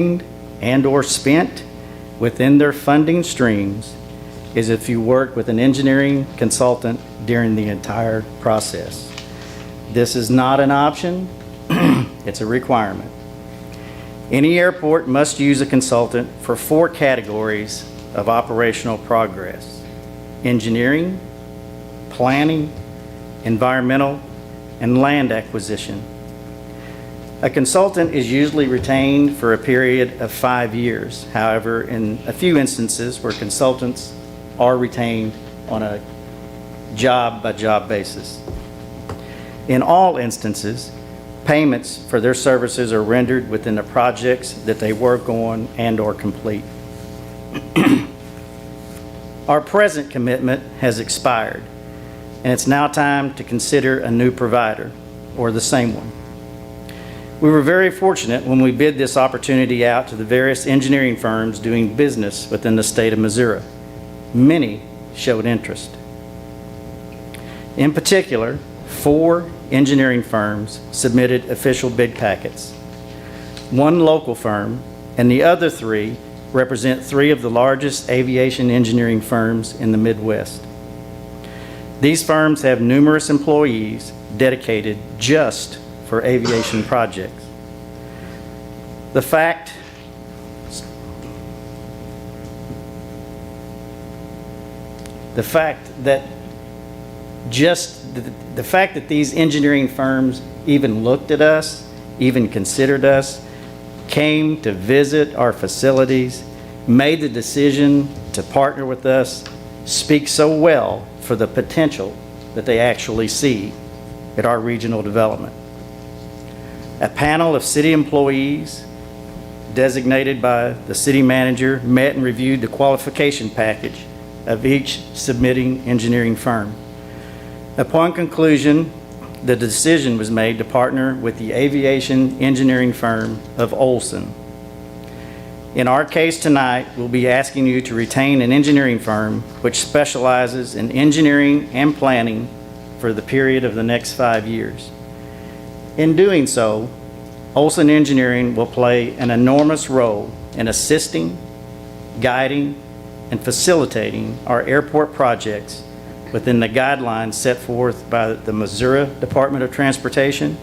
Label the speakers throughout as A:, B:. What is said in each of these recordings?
A: and/or spent within their funding streams is if you work with an engineering consultant during the entire process. This is not an option, it's a requirement. Any airport must use a consultant for 4 categories of operational progress: engineering, planning, environmental, and land acquisition. A consultant is usually retained for a period of 5 years. However, in a few instances where consultants are retained on a job-by-job basis. In all instances, payments for their services are rendered within the projects that they work on and/or complete. Our present commitment has expired, and it's now time to consider a new provider or the same one. We were very fortunate when we bid this opportunity out to the various engineering firms doing business within the state of Missouri. Many showed interest. In particular, 4 engineering firms submitted official bid packets. 1 local firm and the other 3 represent 3 of the largest aviation engineering firms in the Midwest. These firms have numerous employees dedicated just for aviation projects. The fact that these engineering firms even looked at us, even considered us, came to visit our facilities, made the decision to partner with us, speaks so well for the potential that they actually see at our regional development. A panel of city employees designated by the city manager met and reviewed the qualification package of each submitting engineering firm. Upon conclusion, the decision was made to partner with the aviation engineering firm of Olson. In our case tonight, we'll be asking you to retain an engineering firm which specializes in engineering and planning for the period of the next 5 years. In doing so, Olson Engineering will play an enormous role in assisting, guiding, and facilitating our airport projects within the guidelines set forth by the Missouri Department of Transportation,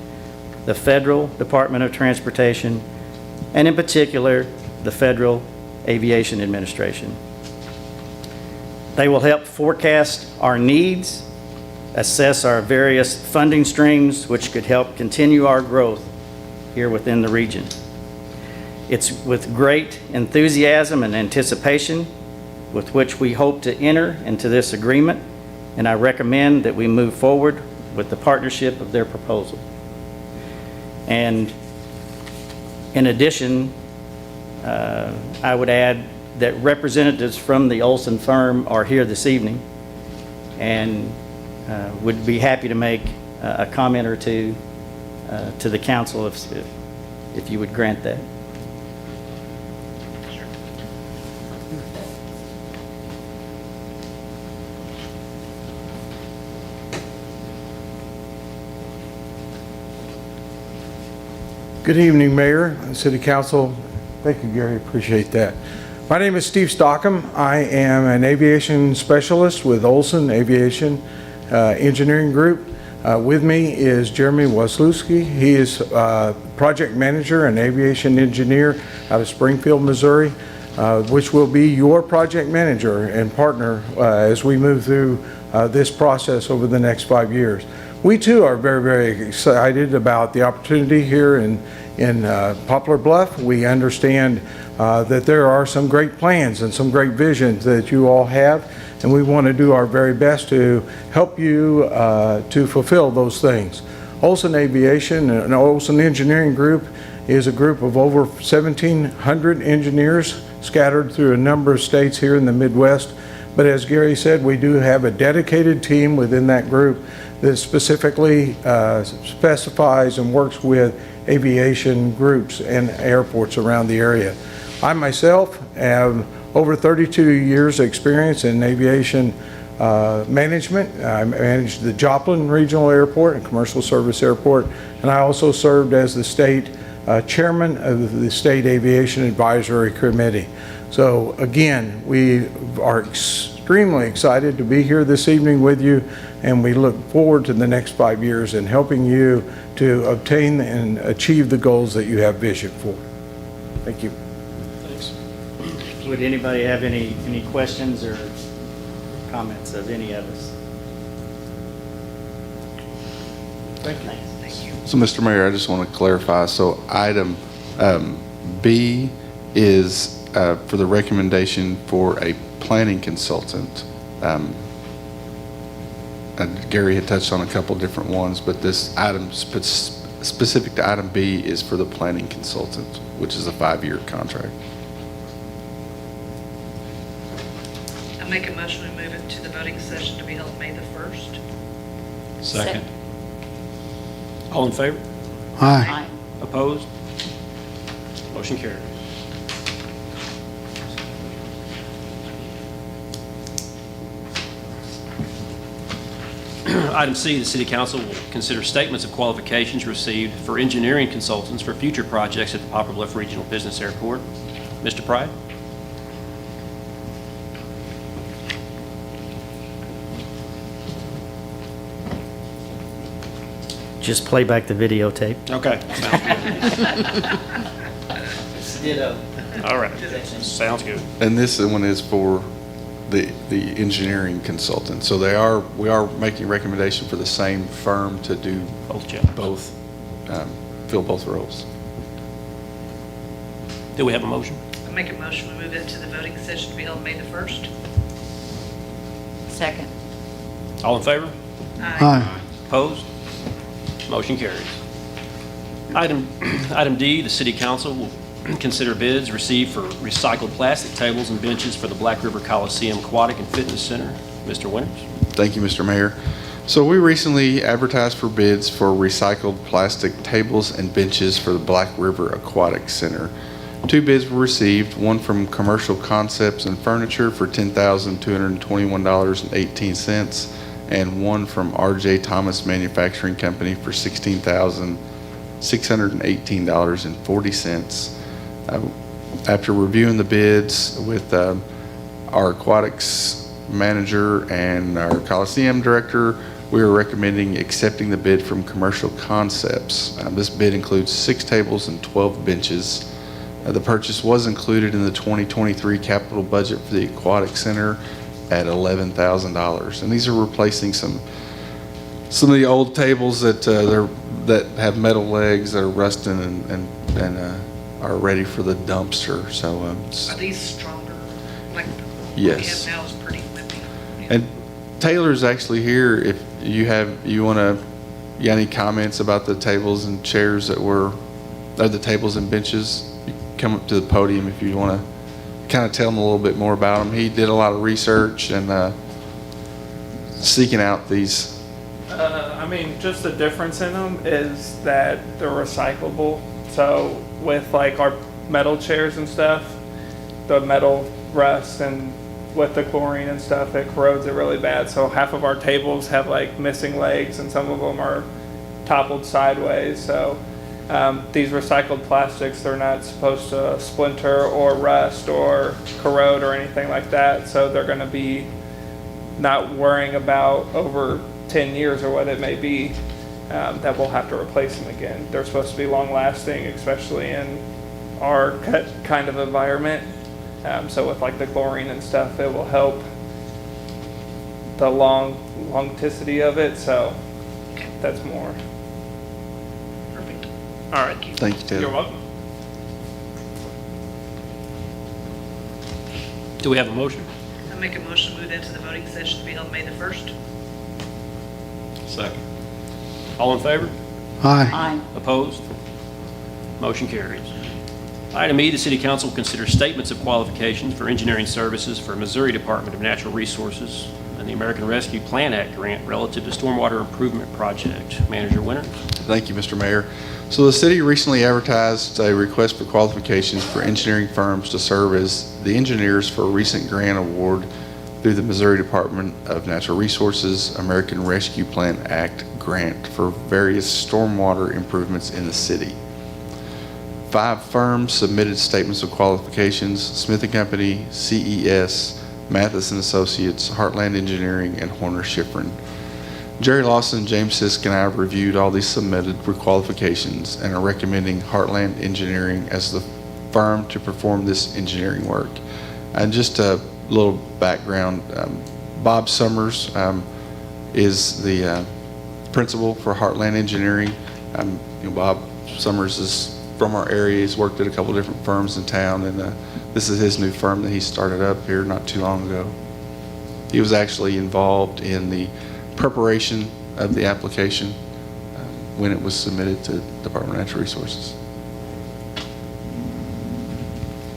A: the Federal Department of Transportation, and in particular, the Federal Aviation Administration. They will help forecast our needs, assess our various funding streams, which could help continue our growth here within the region. It's with great enthusiasm and anticipation with which we hope to enter into this agreement, and I recommend that we move forward with the partnership of their proposal. And in addition, I would add that representatives from the Olson firm are here this evening and would be happy to make a comment or two to the council if you would grant that.
B: Good evening, Mayor and City Council. Thank you, Gary. Appreciate that. My name is Steve Stockham. I am an aviation specialist with Olson Aviation Engineering Group. With me is Jeremy Waslewski. He is project manager and aviation engineer out of Springfield, Missouri, which will be your project manager and partner as we move through this process over the next 5 years. We too are very, very excited about the opportunity here in Poplar Bluff. We understand that there are some great plans and some great visions that you all have, and we want to do our very best to help you to fulfill those things. Olson Aviation and Olson Engineering Group is a group of over 1,700 engineers scattered through a number of states here in the Midwest. But as Gary said, we do have a dedicated team within that group that specifically specifies and works with aviation groups and airports around the area. I myself have over 32 years experience in aviation management. I managed the Joplin Regional Airport and Commercial Service Airport, and I also served as the state chairman of the State Aviation Advisory Committee. So again, we are extremely excited to be here this evening with you, and we look forward to the next 5 years in helping you to obtain and achieve the goals that you have vision for. Thank you.
C: Thanks.
A: Would anybody have any questions or comments of any of us?
B: Thank you.
A: Thank you.
D: So, Mr. Mayor, I just want to clarify. So, item B is for the recommendation for a planning consultant. Gary had touched on a couple different ones, but this item specific to item B is for the planning consultant, which is a 5-year contract.
E: I make a motion to move it to the voting session to be held May the 1st.
C: Second. All in favor?
F: Aye.
C: Opposed? Motion carries. Item C, the City Council will consider statements of qualifications received for engineering consultants for future projects at the Poplar Bluff Regional Business Airport. Mr. Pride?
A: Just play back the videotape.
C: Okay.
A: Ditto.
C: All right. Sounds good.
D: And this one is for the engineering consultant. So we are making a recommendation for the same firm to do
C: Both jobs.
D: both, fill both roles.
C: Do we have a motion?
E: I make a motion to move it to the voting session to be held May the 1st.
F: Second.
C: All in favor?
F: Aye.
C: Opposed? Motion carries. Item D, the City Council will consider bids received for recycled plastic tables and benches for the Black River Coliseum Aquatic and Fitness Center. Mr. Winters?
D: Thank you, Mr. Mayor. So we recently advertised for bids for recycled plastic tables and benches for the Black River Aquatic Center. 2 bids were received, one from Commercial Concepts and Furniture for $10,221.18, and one from R.J. Thomas Manufacturing Company for $16,618.40. After reviewing the bids with our aquatics manager and our Coliseum director, we are recommending accepting the bid from Commercial Concepts. This bid includes 6 tables and 12 benches. The purchase was included in the 2023 capital budget for the Aquatic Center at $11,000. And these are replacing some of the old tables that have metal legs that are rusting and are ready for the dumpster. So
E: Are these stronger? Like
D: Yes.
E: what we have now is pretty whippy.
D: and Taylor's actually here. If you got any comments about the tables and chairs or the tables and benches, you come up to the podium if you want to kind of tell him a little bit more about them. He did a lot of research and seeking out these.
G: Just the difference in them is that they're recyclable. So with like our metal chairs and stuff, the metal rusts, and with the chlorine and stuff, it corrodes it really bad. So half of our tables have like missing legs, and some of them are toppled sideways. So these recycled plastics, they're not supposed to splinter or rust or corrode or anything like that. So they're going to be not worrying about over 10 years or what it may be that we'll have to replace them again. They're supposed to be long lasting, especially in our kind of environment. So with like the chlorine and stuff, it will help the longevity of it. So that's more.
E: Perfect.
G: All right.
D: Thank you, Taylor.
G: You're welcome.
C: Do we have a motion?
E: I make a motion to move into the voting session to be held May the 1st.
C: Second. All in favor?
F: Aye.
C: Opposed? Motion carries. Item E, the City Council will consider statements of qualifications for engineering services for Missouri Department of Natural Resources and the American Rescue Plan Act grant relative to stormwater improvement project. Manager Winters?
D: Thank you, Mr. Mayor. So the city recently advertised a request for qualifications for engineering firms to serve as the engineers for a recent grant award through the Missouri Department of Natural Resources American Rescue Plan Act grant for various stormwater improvements in the city. 5 firms submitted statements of qualifications: Smith & Company, CES, Matheson Associates, Heartland Engineering, and Horner Schifrin. Jerry Lawson, James Sisk, and I have reviewed all these submitted qualifications and are recommending Heartland Engineering as the firm to perform this engineering work. And just a little background, Bob Summers is the principal for Heartland Engineering. Bob Summers is from our area. He's worked at a couple different firms in town, and this is his new firm that he started up here not too long ago. He was actually involved in the preparation of the application when it was submitted to Department of Natural Resources.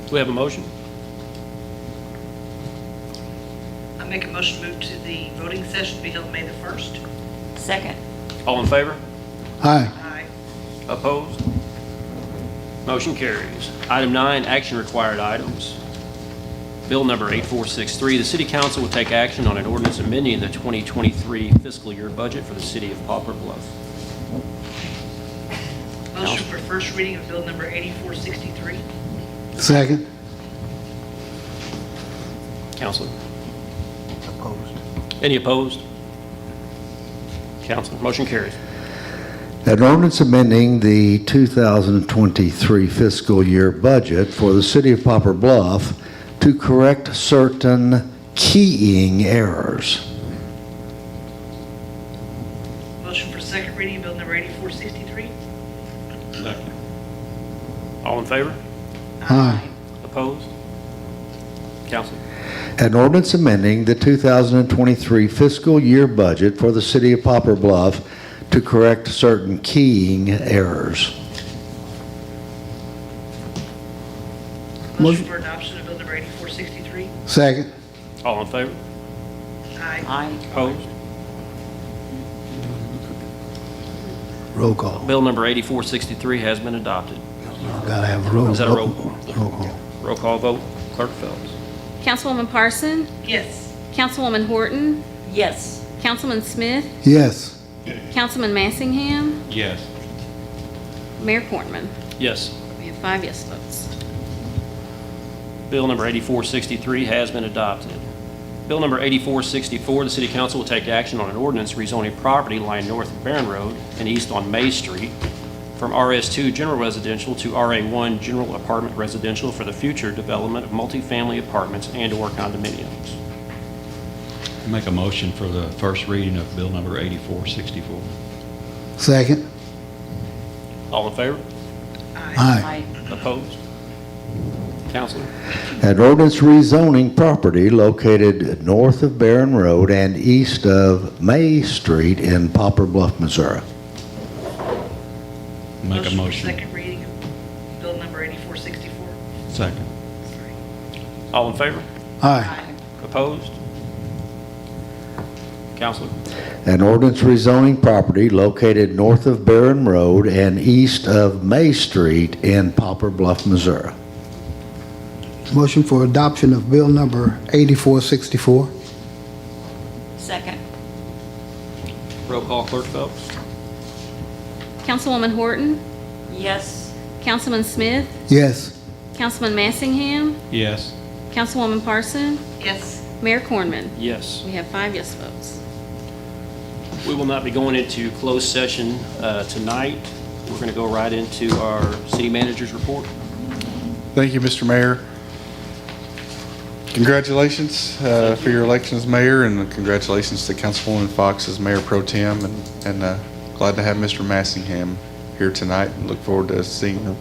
C: Do we have a motion?
E: I make a motion to move to the voting session to be held May the 1st.
H: Second.
C: All in favor?
F: Aye.
E: Aye.
C: Opposed? Motion carries. Item 9, action required items. Bill number 8463, the City Council will take action on an ordinance amending the 2023 fiscal year budget for the City of Poplar Bluff.
E: Motion for first reading of bill number 8463.
F: Second.
C: Counselor? Any opposed? Counselor, motion carries.
I: An ordinance amending the 2023 fiscal year budget for the City of Poplar Bluff to correct certain keying errors.
E: Motion for second reading of bill number 8463.
C: All in favor?
F: Aye.
C: Opposed? Counselor?
I: An ordinance amending the 2023 fiscal year budget for the City of Poplar Bluff to correct certain keying errors.
E: Motion for adoption of bill number 8463.
F: Second.
C: All in favor?
E: Aye.
H: Aye.
C: Opposed?
F: Roll call.
C: Bill number 8463 has been adopted.
F: Gotta have a roll.
C: Is that a roll call?
F: Roll call.
C: Roll call vote. Clerk Phelps.
H: Councilwoman Parson,
E: Yes.
H: Councilwoman Horton, Yes. Councilman Smith,
F: Yes.
H: Councilman Massingham,
C: Yes.
H: Mayor Cornman.
C: Yes.
H: We have 5 yes votes.
C: Bill number 8463 has been adopted. Bill number 8464, the City Council will take action on an ordinance rezoning property lying north of Barron Road and east on May Street from RS2 General Residential to RA1 General Apartment Residential for the future development of multifamily apartments and/or condominiums.
J: Make a motion for the first reading of bill number 8464.
F: Second.
C: All in favor?
F: Aye.
C: Opposed? Counselor?
I: An ordinance rezoning property located north of Barron Road and east of May Street in Poplar Bluff, Missouri.
J: Make a
E: For
J: motion.
E: second reading of bill number 8464.
J: Second.
E: Sorry.
C: All in favor?
F: Aye.
C: Opposed? Counselor?
I: An ordinance rezoning property located north of Barron Road and east of May Street in Poplar Bluff, Missouri.
F: Motion for adoption of bill number 8464.
H: Second.
C: Roll call, Clerk Phelps.
H: Councilwoman Horton, Yes. Councilman Smith,
F: Yes.
H: Councilman Massingham,
J: Yes.
H: Councilwoman Parson,
E: Yes.
H: Mayor Cornman.
C: Yes.
H: We have 5 yes votes.
C: We will not be going into closed session tonight. We're going to go right into our city manager's report.
D: Thank you, Mr. Mayor. Congratulations for your election as mayor, and congratulations to Councilwoman Fox as Mayor Pro Tem, and glad to have Mr. Massingham here tonight, and look forward to seeing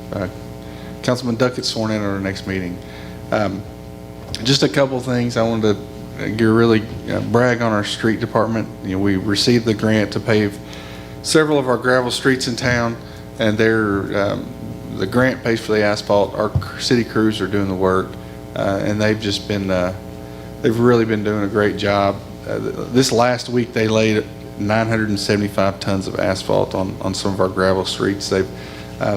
D: Councilman Duckett sworn in at our next meeting. Just a couple things I wanted to really brag on our street department. We received the grant to pave several of our gravel streets in town, and the grant pays for the asphalt. Our city crews are doing the work, and they've really been doing a great job. This last week they laid 975 tons of asphalt on some of our gravel streets. They've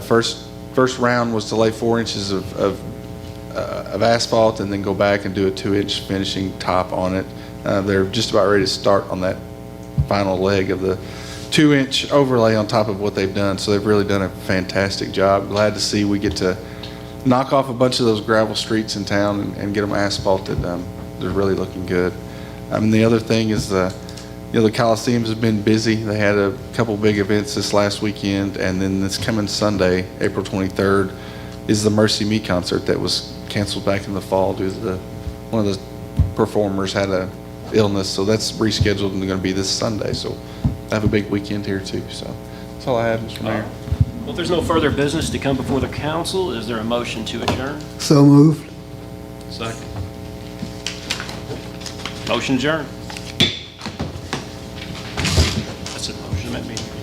D: first round was to lay 4 inches of asphalt and then go back and do a 2-inch finishing top on it. They're just about ready to start on that final leg of the 2-inch overlay on top of what they've done. So they've really done a fantastic job. Glad to see we get to knock off a bunch of those gravel streets in town and get them asphalted. They're really looking good. The other thing is the Coliseums have been busy. They had a couple big events this last weekend, and then this coming Sunday, April 23rd, is the Mercy Me concert that was canceled back in the fall due to one of the performers had a illness, so that's rescheduled and going to be this Sunday. So I have a big weekend here too. So that's all I have, Mr. Mayor.
C: Well, if there's no further business to come before the council, is there a motion to adjourn?
F: So moved.
J: Second.
C: Motion adjourned. That's a motion, that meeting.